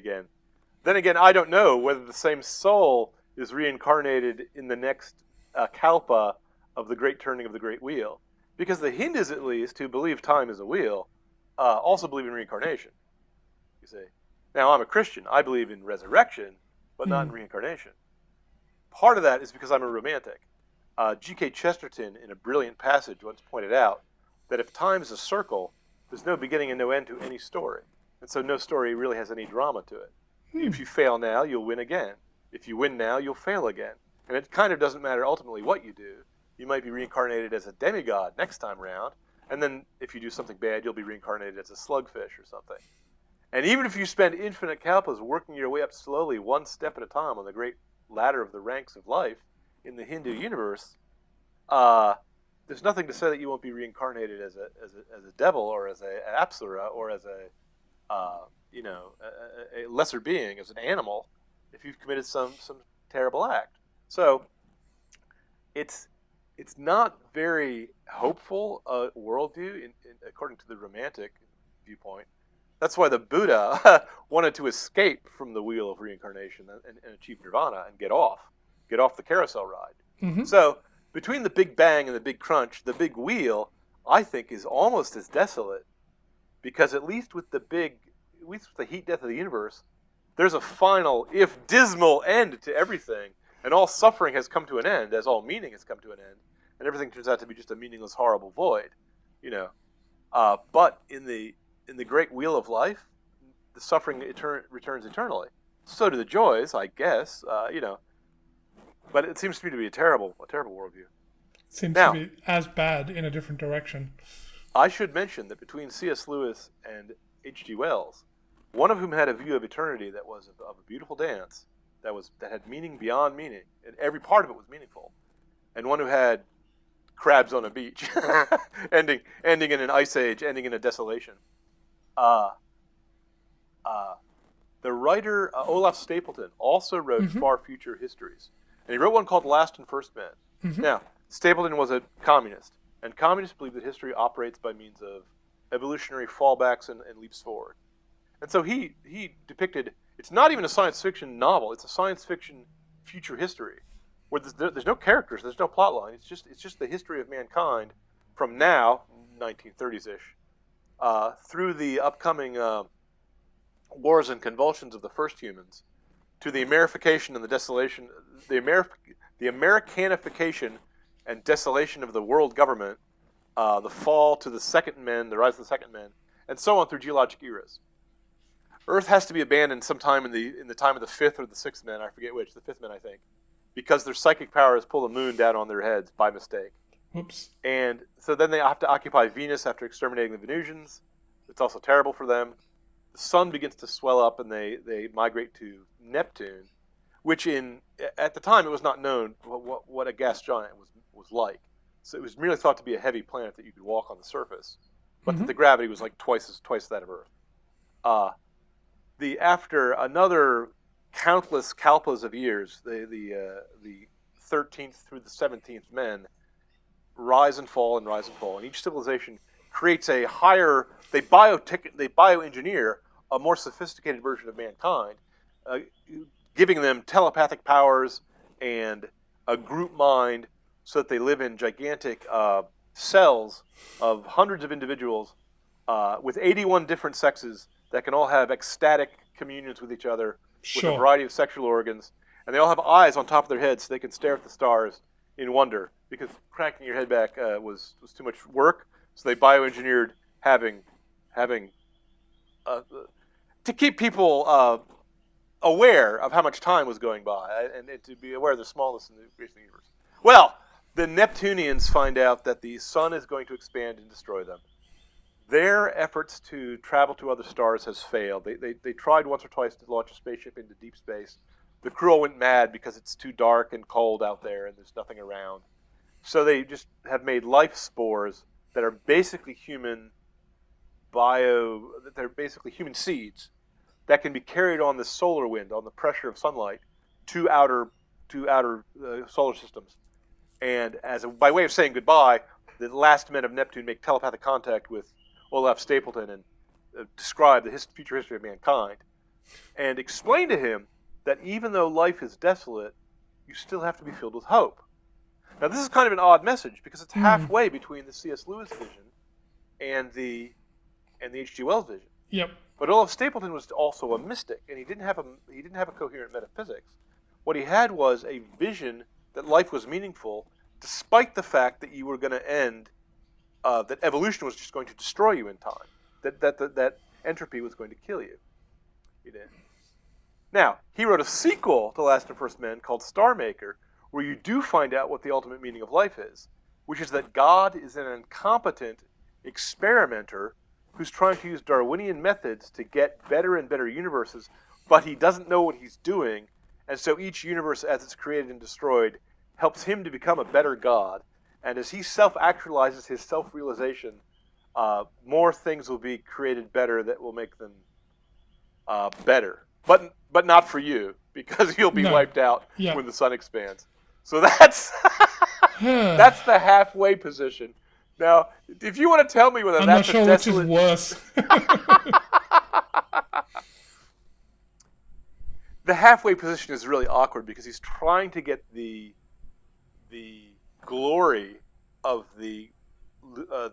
again, I don't know whether the same soul is reincarnated in the next kalpa of the great turning of the great wheel, because the Hindus, at least, who believe time is a wheel, also believe in reincarnation. You see. Now, I'm a Christian. I believe in resurrection, but not in reincarnation. Part of that is because I'm a romantic. G.K. Chesterton, in a brilliant passage, once pointed out that if time is a circle, there's no beginning and no end to any story. And so no story really has any drama to it. If you fail now, you'll win again. If you win now, you'll fail again. And it kind of doesn't matter ultimately what you do. You might be reincarnated as a demigod next time round, and then if you do something bad, you'll be reincarnated as a slugfish or something. And even if you spend infinite kalpas working your way up slowly, one step at a time on the great ladder of the ranks of life in the Hindu universe, there's nothing to say that you won't be reincarnated as a devil or as an apsara or as a lesser being, as an animal, if you've committed some terrible act. So it's not very hopeful worldview according to the romantic viewpoint. That's why the Buddha wanted to escape from the wheel of reincarnation and achieve nirvana and get off the carousel ride. Mm-hmm. So between the Big Bang and the Big Crunch, the big wheel, I think, is almost as desolate because at least with the heat death of the universe, there's a final, if dismal, end to everything, and all suffering has come to an end, as all meaning has come to an end, and everything turns out to be just a meaningless, horrible void, you know. But in the great wheel of life, the suffering returns eternally. So do the joys, I guess, you know. But it seems to me to be a terrible worldview. Seems Now, to be as bad in a different direction. I should mention that between C.S. Lewis and H.G. Wells, one of whom had a view of eternity that was of a beautiful dance, that had meaning beyond meaning, and every part of it was meaningful, and one who had crabs on a beach, ending in an ice age, ending in a desolation. The writer Olaf Stapleton also wrote far future histories, and he wrote one called Last and First Men. Now, Stapleton was a communist, and communists believe that history operates by means of evolutionary fallbacks and leaps forward. And so he depicted, it's not even a science fiction novel, it's a science fiction future history, where there's no characters, there's no plot line, it's just the history of mankind from now, 1930s-ish, through the upcoming wars and convulsions of the first humans, to the Amerification and the desolation, the Americanification and desolation of the world government, the fall to the second men, the rise of the second men, and so on through geologic eras. Earth has to be abandoned sometime in the time of the fifth or the sixth men, I forget which, the fifth men, I think, because their psychic powers pull the moon down on their heads by mistake. Oops. And so then they have to occupy Venus after exterminating the Venusians. It's also terrible for them. The sun begins to swell up, and they migrate to Neptune, which at the time it was not known what a gas giant was like. So it was merely thought to be a heavy planet that you could walk on the surface, but that the gravity was like twice that of Earth. After another countless kalpas of years, the 13th through the 17th men rise and fall, and each civilization creates a higher. They bioengineer a more sophisticated version of mankind, giving them telepathic powers and a group mind, so that they live in gigantic cells of hundreds of individuals with 81 different sexes that can all have ecstatic communions with each other with a variety of sexual organs, and they all have eyes on top of their heads so they can stare at the stars in wonder, because cranking your head back was too much work. So they bioengineered having to keep people aware of how much time was going by, and to be aware of the smallness in the creation of the universe. Well, the Neptunians find out that the sun is going to expand and destroy them. Their efforts to travel to other stars has failed. They tried once or twice to launch a spaceship into deep space. The crew all went mad because it's too dark and cold out there and there's nothing around. So they just have made life spores that are basically human seeds that can be carried on the solar wind, on the pressure of sunlight, to outer solar systems. And by way of saying goodbye, the last men of Neptune make telepathic contact with Olaf Stapleton and describe the future history of mankind, and explain to him that even though life is desolate, you still have to be filled with hope. Now, this is kind of an odd message because it's halfway between the C.S. Lewis vision and the H.G. Wells vision. Yep. But Olaf Stapleton was also a mystic, and he didn't have a coherent metaphysics. What he had was a vision that life was meaningful, despite the fact that you were going to end, that evolution was just going to destroy you in time, that entropy was going to kill you. He did. Now, he wrote a sequel to Last and First Men called Star Maker, where you do find out what the ultimate meaning of life is, which is that God is an incompetent experimenter who's trying to use Darwinian methods to get better and better universes, but he doesn't know what he's doing, and so each universe as it's created and destroyed helps him to become a better God. And as he self-actualizes his self-realization, more things will be created better that will make them better. But not for you, because you'll be wiped out when the sun expands. So that's that's the halfway position. Now, if you want to tell me whether I'm that's not sure which is worse. The halfway position is really awkward because he's trying to get the glory of the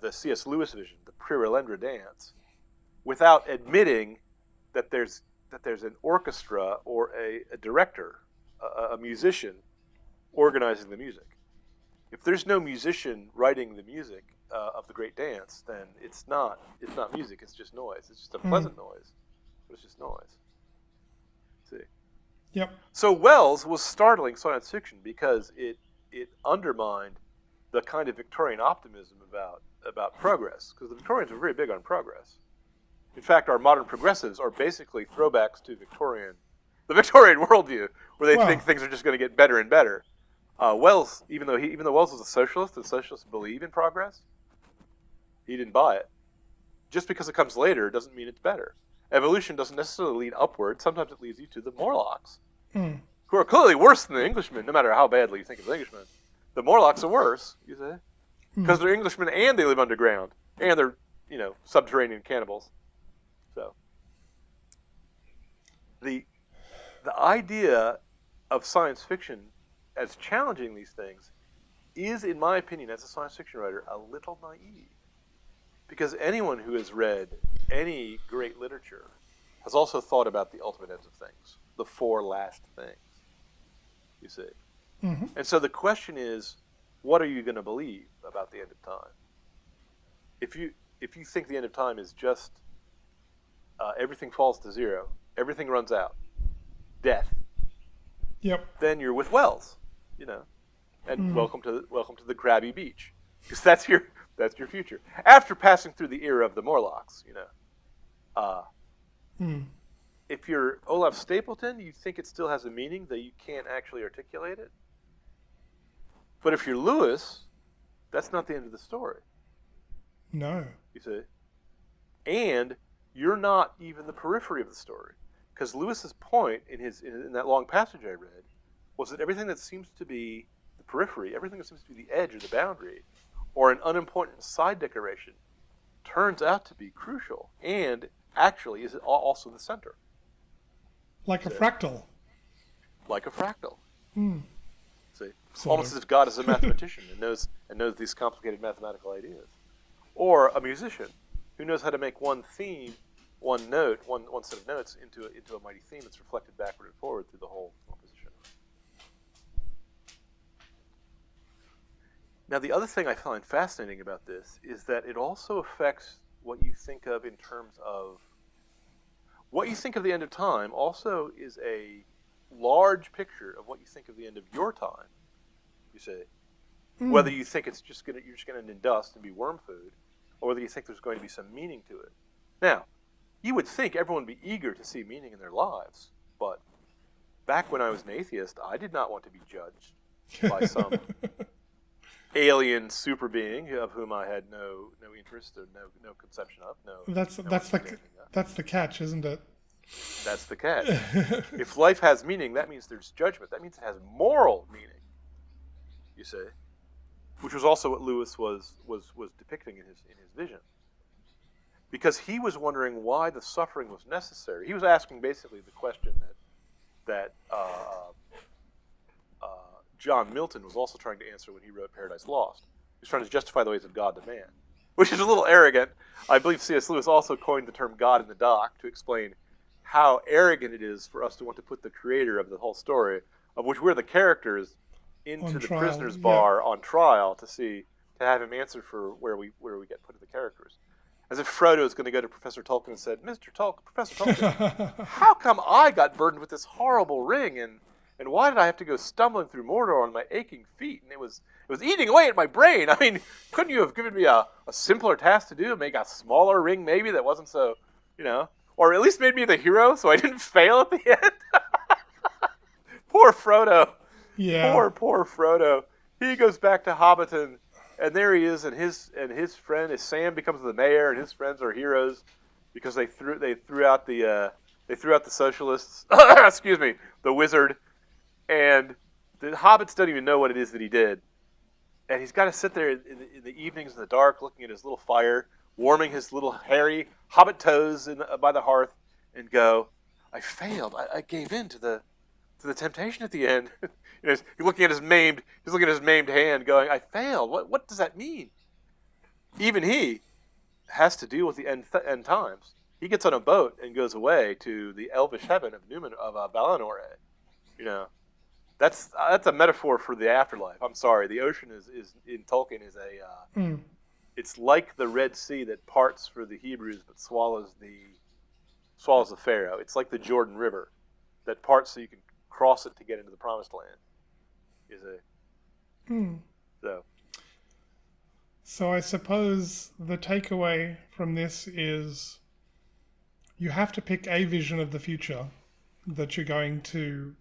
C.S. Lewis vision, the Prirelendra dance, without admitting that there's an orchestra or a director, a musician organizing the music. If there's no musician writing the music of the Great Dance, then it's not music. It's just noise. It's just a pleasant noise, but it's just noise. See. Yep. So Wells was startling science fiction because it undermined the kind of Victorian optimism about progress, because the Victorians were very big on progress. In fact, our modern progressives are basically throwbacks to the Victorian worldview, where they think things are just going to get better and better. Wells, even though Wells was a socialist and socialists believe in progress, he didn't buy it. Just because it comes later doesn't mean it's better. Evolution doesn't necessarily lead upward. Sometimes it leads you to the Morlocks, who are clearly worse than the Englishmen, no matter how badly you think of the Englishmen. The Morlocks are worse, you say, because they're Englishmen and they live underground, and they're, subterranean cannibals. So, the idea of science fiction as challenging these things is, in my opinion, as a science fiction writer, a little naive. Because anyone who has read any great literature has also thought about the ultimate ends of things, the four last things, you see. Mm-hmm. And so the question is, what are you going to believe about the end of time? If you think the end of time is just everything falls to zero, everything runs out, death, then you're with Wells, and welcome to the Krabby Beach, because that's your future. After passing through the era of the Morlocks, if you're Olaf Stapleton, you think it still has a meaning, though you can't actually articulate it. But if you're Lewis, that's not the end of the story. No. You see? And you're not even the periphery of the story. Because Lewis's point in that long passage I read was that everything that seems to be the periphery, everything that seems to be the edge or the boundary, or an unimportant side decoration, turns out to be crucial and actually is also the center. Like a fractal. Like a fractal. See? Sort Almost of. as if God is a mathematician and knows these complicated mathematical ideas. Or a musician who knows how to make one theme, one note, one set of notes into a mighty theme that's reflected backward and forward through the whole composition. Now, the other thing I find fascinating about this is that it also affects what you think of in terms of what you think of the end of time. Also, is a large picture of what you think of the end of your time. You say, whether you think you're just going to end in dust and be worm food, or whether you think there's going to be some meaning to it. Now, you would think everyone would be eager to see meaning in their lives, but back when I was an atheist, I did not want to be judged by some alien super being of whom I had no interest or no conception of. That's the catch, isn't it? That's the catch. If life has meaning, that means there's judgment. That means it has moral meaning. You say, which was also what Lewis was depicting in his vision, because he was wondering why the suffering was necessary. He was asking basically the question that John Milton was also trying to answer when he wrote Paradise Lost. He was trying to justify the ways of God to man, which is a little arrogant. I believe C.S. Lewis also coined the term God in the dock to explain how arrogant it is for us to want to put the creator of the whole story, of which we're the characters, into the prisoner's bar on trial to have him answer for where we get put in the characters. As if Frodo is going to go to Professor Tolkien and said, Professor Tolkien, how come I got burdened with this horrible ring, and why did I have to go stumbling through Mordor on my aching feet? And it was eating away at my brain. I mean, couldn't you have given me a simpler task to do, make a smaller ring maybe that wasn't so, or at least made me the hero so I didn't fail at the end? Poor Frodo. Yeah. Poor Frodo. He goes back to Hobbiton, and there he is, and his friend, Sam becomes the mayor, and his friends are heroes because they threw out the socialists. Excuse me, the wizard, and the hobbits don't even know what it is that he did, and he's got to sit there in the evenings in the dark, looking at his little fire, warming his little hairy hobbit toes by the hearth, and go, "I failed. I gave in to the temptation at the end." He's looking at his maimed hand, going, "I failed. What does that mean?" Even he has to deal with the end times. he gets on a boat and goes away to the elvish heaven of Valinor. You know, that's a metaphor for the afterlife. I'm sorry, the ocean is in Tolkien is it's like the Red Sea that parts for the Hebrews but swallows the Pharaoh. It's like the Jordan River that parts so you can cross it to get into the Promised Land. So I suppose the takeaway from this is you have to pick a vision of the future that you're going to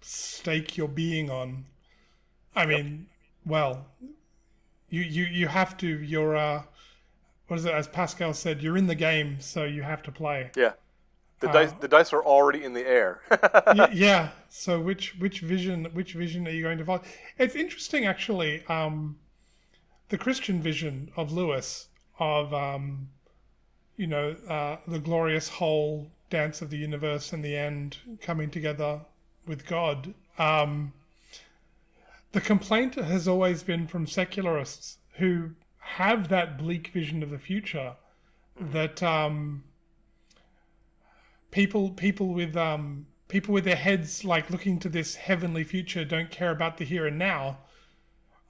stake your being on. I mean, well, you have to. You're what is it? As Pascal said, you're in the game, so you have to play. Yeah, the dice are already in the air. Yeah. So which vision are you going to follow? It's interesting, actually. The Christian vision of Lewis of the glorious whole dance of the universe and the end coming together with God. The complaint has always been from secularists who have that bleak vision of the future that people with their heads like looking to this heavenly future don't care about the here and now,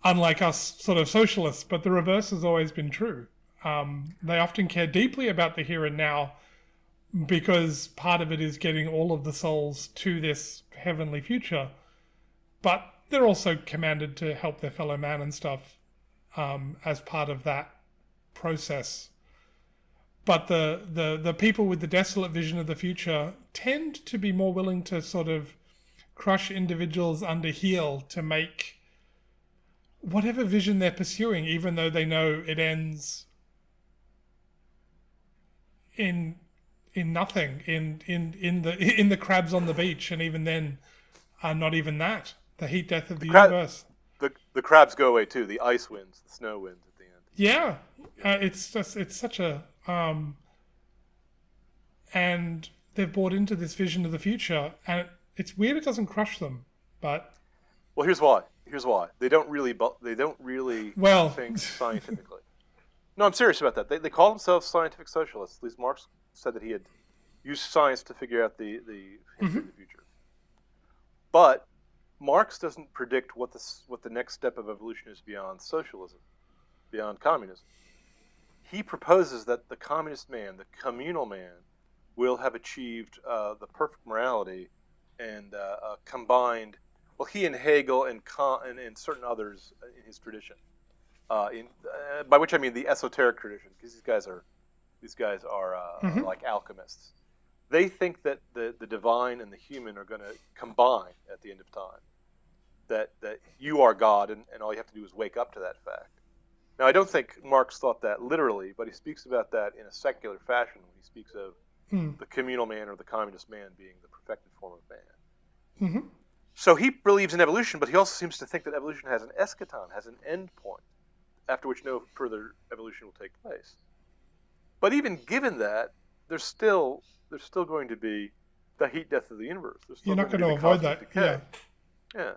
unlike us sort of socialists. But the reverse has always been true. They often care deeply about the here and now because part of it is getting all of the souls to this heavenly future. But they're also commanded to help their fellow man and stuff as part of that process. But the people with the desolate vision of the future tend to be more willing to sort of crush individuals under heel to make whatever vision they're pursuing, even though they know it ends in nothing, in the crabs on the beach, and even then, not even that. The heat death of the universe. The crabs go away too. The ice wins, the snow wins at the end. Yeah, it's such a and they've bought into this vision of the future, and it's weird it doesn't crush them, but well, here's why. They don't really think scientifically. No, I'm serious about that. They call themselves scientific socialists. At least Marx said that he had used science to figure out the history of the future. But Marx doesn't predict what the next step of evolution is beyond socialism, beyond communism. He proposes that the communist man, the communal man, will have achieved the perfect morality and combined. Well, he and Hegel and Kant and certain others in his tradition, by which I mean the esoteric tradition, because these guys are like alchemists. They think that the divine and the human are going to combine at the end of time. That you are God, and all you have to do is wake up to that fact. Now, I don't think Marx thought that literally, but he speaks about that in a secular fashion when he speaks of the communal man or the communist man being the perfected form of man. Mm-hmm. So he believes in evolution, but he also seems to think that evolution has an eschaton, has an end point, after which no further evolution will take place. But even given that, there's still going to be the heat death of the universe. You're not going to avoid that. Yeah.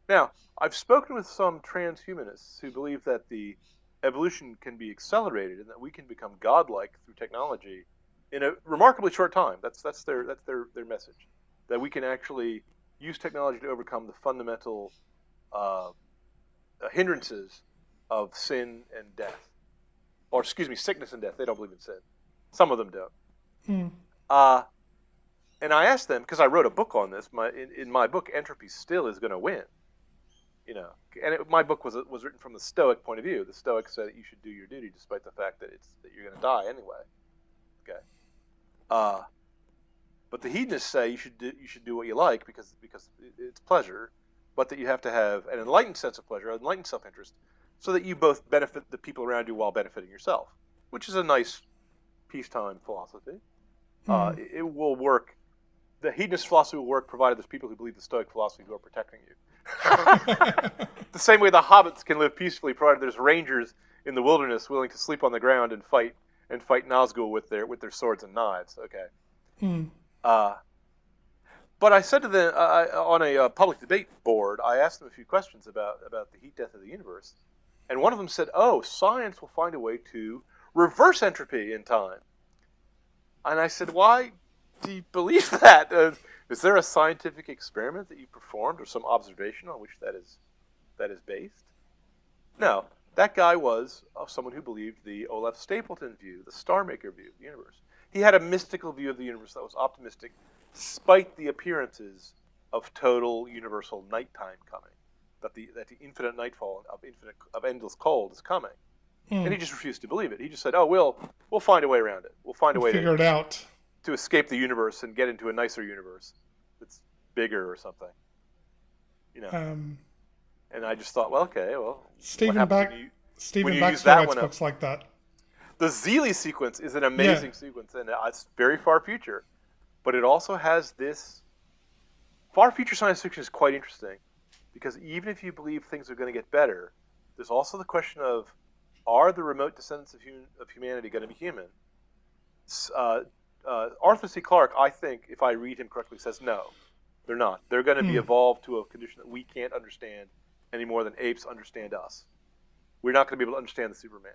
Now, I've spoken with some transhumanists who believe that the evolution can be accelerated and that we can become godlike through technology in a remarkably short time. That's their message. That we can actually use technology to overcome the fundamental hindrances of sin and death. Or, sickness and death. They don't believe in sin. Some of them don't. And I asked them, because I wrote a book on this, in my book, entropy still is going to win. My book was written from the Stoic point of view. The Stoics said that you should do your duty despite the fact that you're going to die anyway. Okay. But the hedonists say you should do what you like because it's pleasure, but that you have to have an enlightened sense of pleasure, an enlightened self-interest, so that you both benefit the people around you while benefiting yourself, which is a nice peacetime philosophy. It will work. The hedonist philosophy will work provided there's people who believe the Stoic philosophy who are protecting you. The same way the hobbits can live peacefully provided there's rangers in the wilderness willing to sleep on the ground and fight Nazgul with their swords and knives. Okay. But I said to them on a public debate board, I asked them a few questions about the heat death of the universe, and one of them said, "Oh, science will find a way to reverse entropy in time." And I said, why do you believe that? Is there a scientific experiment that you performed or some observation on which that is based? No. That guy was someone who believed the Olaf Stapleton view, the Star Maker view of the universe. He had a mystical view of the universe that was optimistic, despite the appearances of total universal nighttime coming, that the infinite nightfall of endless cold is coming. And he just refused to believe it. He just said, "Oh, we'll find a way around it. We'll find a way figure it out to escape the universe and get into a nicer universe that's bigger or something." And I just thought, well, okay, Stephen Bax writes books like that. The Zeely sequence is an amazing sequence, and it's very far future, but it also has this far future science fiction is quite interesting because even if you believe things are going to get better, there's also the question of, are the remote descendants of humanity going to be human? Arthur C. Clarke, I think, if I read him correctly, says no, they're not. They're going to be evolved to a condition that we can't understand any more than apes understand us. We're not going to be able to understand the Superman.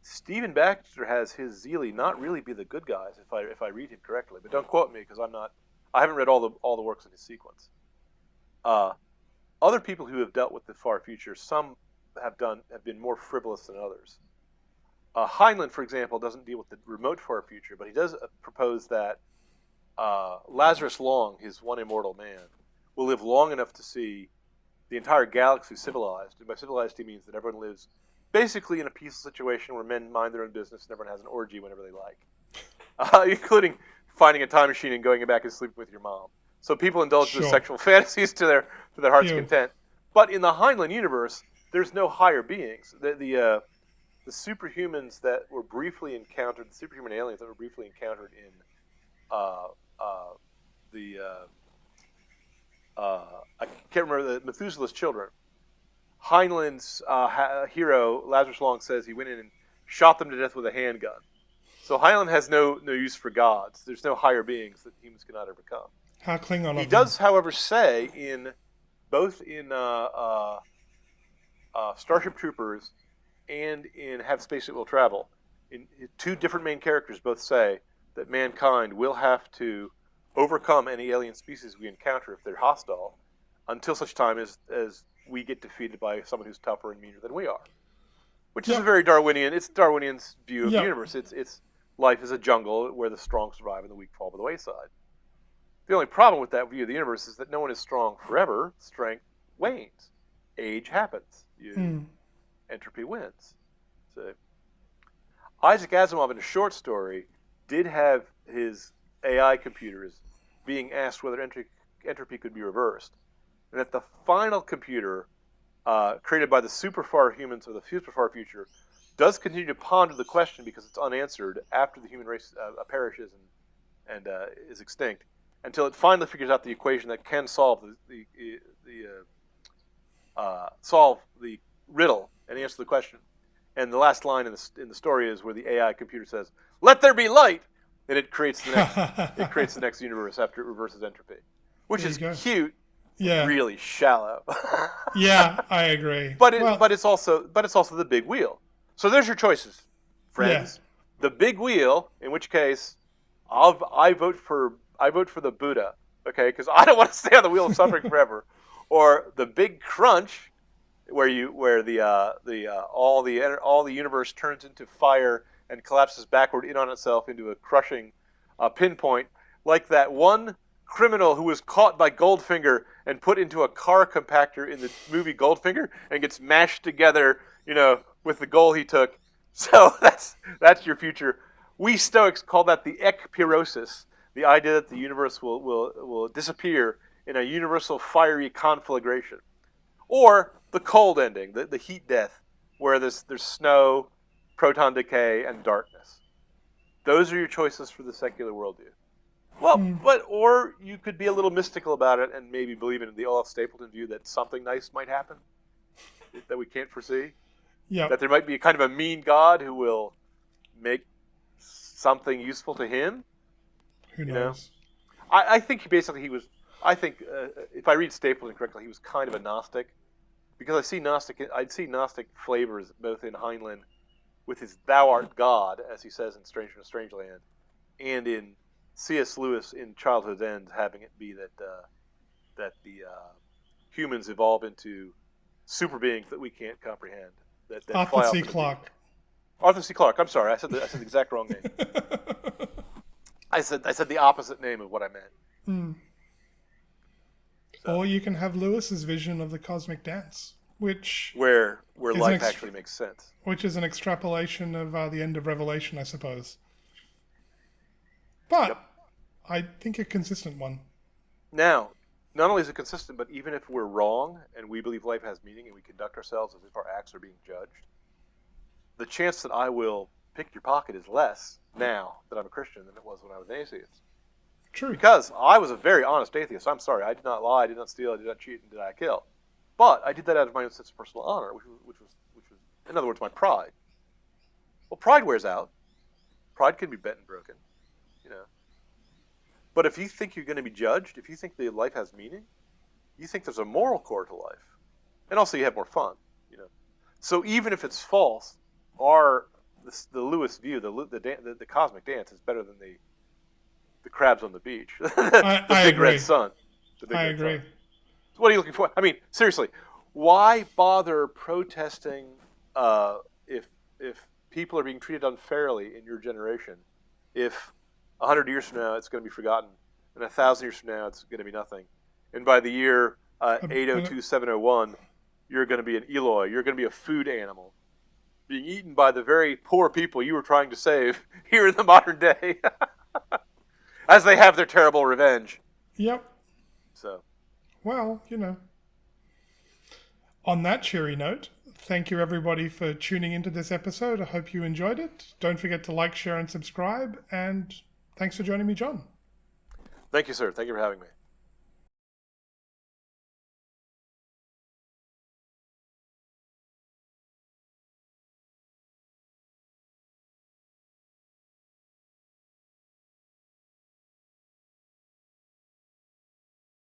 Stephen Baxter has his Zeely not really be the good guys, if I read him correctly, but don't quote me because I haven't read all the works in his sequence. Other people who have dealt with the far future, some have been more frivolous than others. Heinlein, for example, doesn't deal with the remote far future, but he does propose that Lazarus Long, his one immortal man, will live long enough to see the entire galaxy civilized. And by civilized, he means that everyone lives basically in a peaceful situation where men mind their own business and everyone has an orgy whenever they like, including finding a time machine and going back and sleeping with your mom. So people indulge in sexual fantasies to their heart's content. But in the Heinlein universe, there's no higher beings. The superhumans that were briefly encountered, the superhuman aliens that were briefly encountered in I can't remember, the Methuselah's children. Heinlein's hero, Lazarus Long, says he went in and shot them to death with a handgun. So Heinlein has no use for gods. There's no higher beings that humans cannot overcome. How Klingon he does, however, say both in Starship Troopers and in Have Spaceship Will Travel, in two different main characters both say that mankind will have to overcome any alien species we encounter if they're hostile until such time as we get defeated by someone who's tougher and meaner than we are. Which is a very Darwinian, it's Darwinian's view of the universe. It's life is a jungle where the strong survive and the weak fall by the wayside. The only problem with that view of the universe is that no one is strong forever. Strength wanes. Age happens. Entropy wins. So Isaac Asimov, in a short story, did have his AI computers being asked whether entropy could be reversed. And that the final computer created by the super far humans of the super far future does continue to ponder the question because it's unanswered after the human race perishes and is extinct, until it finally figures out the equation that can solve solve the riddle and answer the question. And the last line in the story is where the AI computer says, "Let there be light," and it creates the next universe after it reverses entropy, which is cute. Yeah. Really shallow. Yeah, I agree. But it's also the big wheel. So there's your choices, friends. Yeah. The big wheel, in which case, I vote for the Buddha, okay? Because I don't want to stay on the wheel of suffering forever. Or the big crunch, where all the universe turns into fire and collapses backward in on itself into a crushing pinpoint, like that one criminal who was caught by Goldfinger and put into a car compactor in the movie Goldfinger and gets mashed together, with the goal he took. So that's your future. We Stoics call that the ekpyrosis, the idea that the universe will disappear in a universal fiery conflagration. Or the cold ending, the heat death, where there's snow, proton decay, and darkness. Those are your choices for the secular worldview. Well, or you could be a little mystical about it and maybe believe in the Olaf Stapleton view that something nice might happen that we can't foresee. Yeah. That there might be a kind of a mean God who will make something useful to him. Who knows? I think if I read Stapleton correctly, he was kind of a Gnostic, because I'd see Gnostic flavors both in Heinlein with his "Thou art God," as he says in *Stranger in a Strange Land, and in C.S. Lewis in *Childhood's End*, having it be that the humans evolve into super beings that we can't comprehend. That Arthur fly off C. into the Clarke. deep. Arthur C. Clarke. I'm sorry, I said the exact wrong name. I said the opposite name of what I meant. Mm. So, or you can have Lewis's vision of the cosmic dance, which where is life actually makes sense. Which is an extrapolation of the end of Revelation, I suppose. But Yep. I think a consistent one. Now, not only is it consistent, but even if we're wrong and we believe life has meaning and we conduct ourselves as if our acts are being judged, the chance that I will pick your pocket is less now that I'm a Christian than it was when I was an atheist. True. Because I was a very honest atheist. I'm sorry, I did not lie, I did not steal, I did not cheat, and did not kill. But I did that out of my own sense of personal honor, which was, in other words, my pride. Well, pride wears out. Pride can be bent and broken, you know. But if you think you're going to be judged, if you think that life has meaning, you think there's a moral core to life, and also you have more fun, you know. So even if it's false, the Lewis view, the cosmic dance is better than the crabs on the beach. I big agree. Red sun. I agree. Sun. So what are you looking for? I mean, seriously, why bother protesting if people are being treated unfairly in your generation? If 100 years from now it's going to be forgotten, and 1,000 years from now it's going to be nothing, and by the year 802-701, you're going to be an Eloi. You're going to be a food animal, being eaten by the very poor people you were trying to save here in the modern day, as they have their terrible revenge. Yep. So. Well, you know. On that cheery note, thank you everybody for tuning into this episode. I hope you enjoyed it. Don't forget to like, share, and subscribe. And thanks for joining me, John. Thank you, sir. Thank you for having me.